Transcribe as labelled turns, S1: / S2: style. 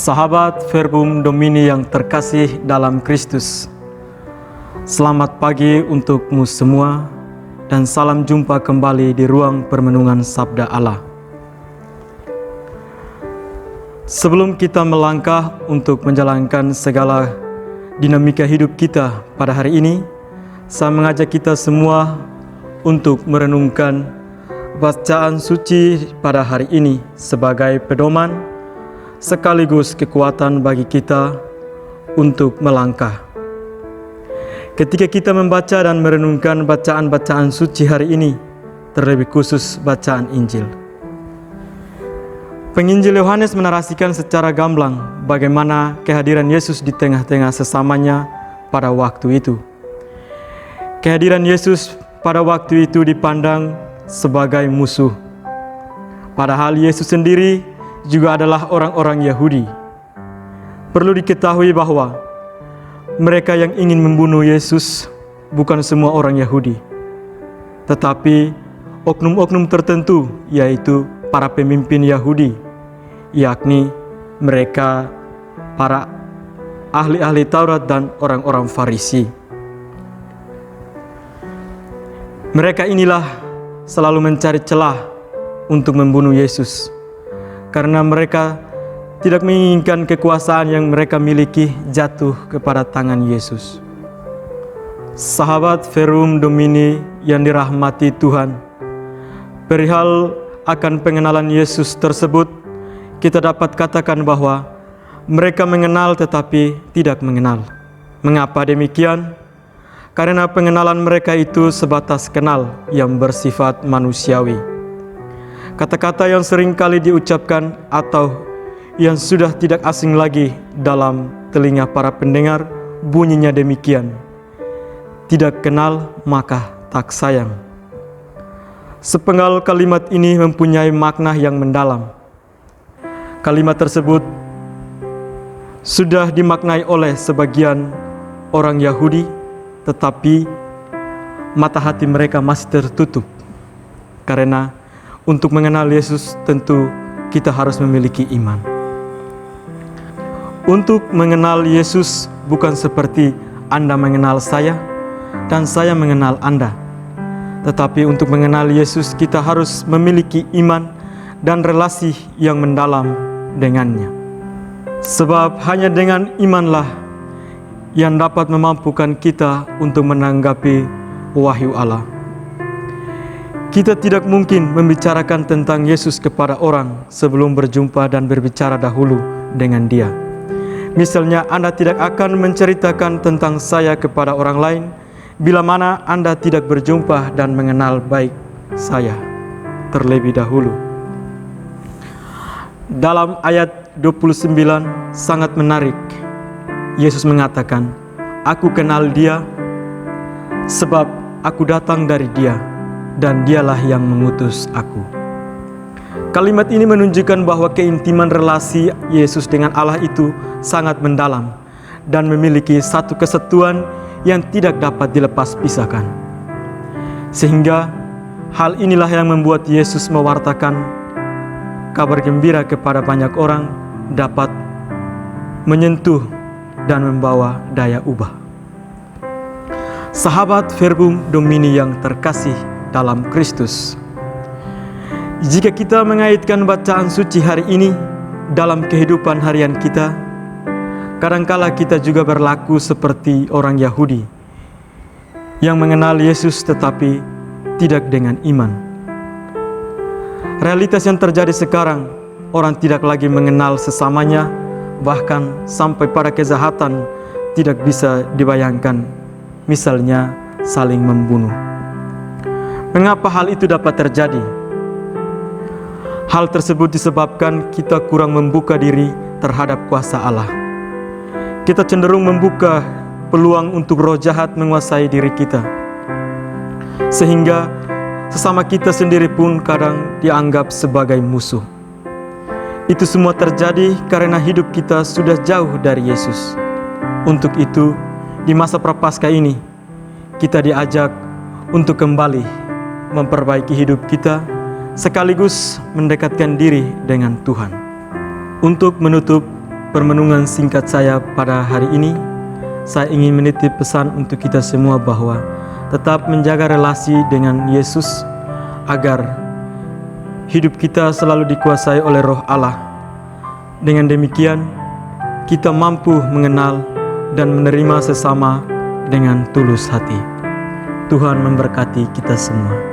S1: Sahabat Verbum Domini yang terkasih dalam Kristus, selamat pagi untukmu semua dan salam jumpa kembali di ruang permenungan Sabda Allah. Sebelum kita melangkah untuk menjalankan segala dinamika hidup kita pada hari ini, saya mengajak kita semua untuk merenungkan bacaan suci pada hari ini sebagai pedoman sekaligus kekuatan bagi kita untuk melangkah. Ketika kita membaca dan merenungkan bacaan-bacaan suci hari ini, terlebih khusus bacaan Injil. Penginjil Yohanes menarasikan secara gamblang bagaimana kehadiran Yesus di tengah-tengah sesamanya pada waktu itu. Kehadiran Yesus pada waktu itu dipandang sebagai musuh. Padahal Yesus sendiri juga adalah orang-orang Yahudi. Perlu diketahui bahwa mereka yang ingin membunuh Yesus bukan semua orang Yahudi, tetapi oknum-oknum tertentu, yaitu para pemimpin Yahudi, yakni mereka para ahli-ahli Taurat dan orang-orang Farisi. Mereka inilah selalu mencari celah untuk membunuh Yesus, karena mereka tidak menginginkan kekuasaan yang mereka miliki jatuh kepada tangan Yesus. Sahabat Verbum Domini yang dirahmati Tuhan, perihal akan pengenalan Yesus tersebut, kita dapat katakan bahwa mereka mengenal tetapi tidak mengenal. Mengapa demikian? Karena pengenalan mereka itu sebatas kenal yang bersifat manusiawi. Kata-kata yang sering kali diucapkan atau yang sudah tidak asing lagi dalam telinga para pendengar bunyinya demikian: tidak kenal maka tak sayang. Sepenggal kalimat ini mempunyai makna yang mendalam. Kalimat tersebut sudah dimaknai oleh sebagian orang Yahudi, tetapi mata hati mereka masih tertutup. Karena untuk mengenal Yesus tentu kita harus memiliki iman. Untuk mengenal Yesus bukan seperti Anda mengenal saya dan saya mengenal Anda. Tetapi untuk mengenal Yesus kita harus memiliki iman dan relasi yang mendalam dengannya. Sebab hanya dengan imanlah yang dapat memampukan kita untuk menanggapi wahyu Allah. Kita tidak mungkin membicarakan tentang Yesus kepada orang sebelum berjumpa dan berbicara dahulu dengan Dia. Misalnya, Anda tidak akan menceritakan tentang saya kepada orang lain bila mana Anda tidak berjumpa dan mengenal baik saya terlebih dahulu. Dalam ayat 29 sangat menarik. Yesus mengatakan, "Aku kenal Dia sebab aku datang dari Dia, dan Dialah yang mengutus aku." Kalimat ini menunjukkan bahwa keintiman relasi Yesus dengan Allah itu sangat mendalam dan memiliki satu kesatuan yang tidak dapat dilepas pisahkan. Sehingga hal inilah yang membuat Yesus mewartakan kabar gembira kepada banyak orang dapat menyentuh dan membawa daya ubah. Sahabat Verbum Domini yang terkasih dalam Kristus, jika kita mengaitkan bacaan suci hari ini dalam kehidupan harian kita, kadangkala kita juga berlaku seperti orang Yahudi yang mengenal Yesus tetapi tidak dengan iman. Realitas yang terjadi sekarang, orang tidak lagi mengenal sesamanya, bahkan sampai pada kejahatan tidak bisa dibayangkan, misalnya saling membunuh. Mengapa hal itu dapat terjadi? Hal tersebut disebabkan kita kurang membuka diri terhadap kuasa Allah. Kita cenderung membuka peluang untuk roh jahat menguasai diri kita, sehingga sesama kita sendiri pun kadang dianggap sebagai musuh. Itu semua terjadi karena hidup kita sudah jauh dari Yesus. Untuk itu, di masa prapaskah ini, kita diajak untuk kembali memperbaiki hidup kita, sekaligus mendekatkan diri dengan Tuhan. Untuk menutup permenungan singkat saya pada hari ini, saya ingin menitip pesan untuk kita semua bahwa tetap menjaga relasi dengan Yesus agar hidup kita selalu dikuasai oleh Roh Allah. Dengan demikian, kita mampu mengenal dan menerima sesama dengan tulus hati. Tuhan memberkati kita semua.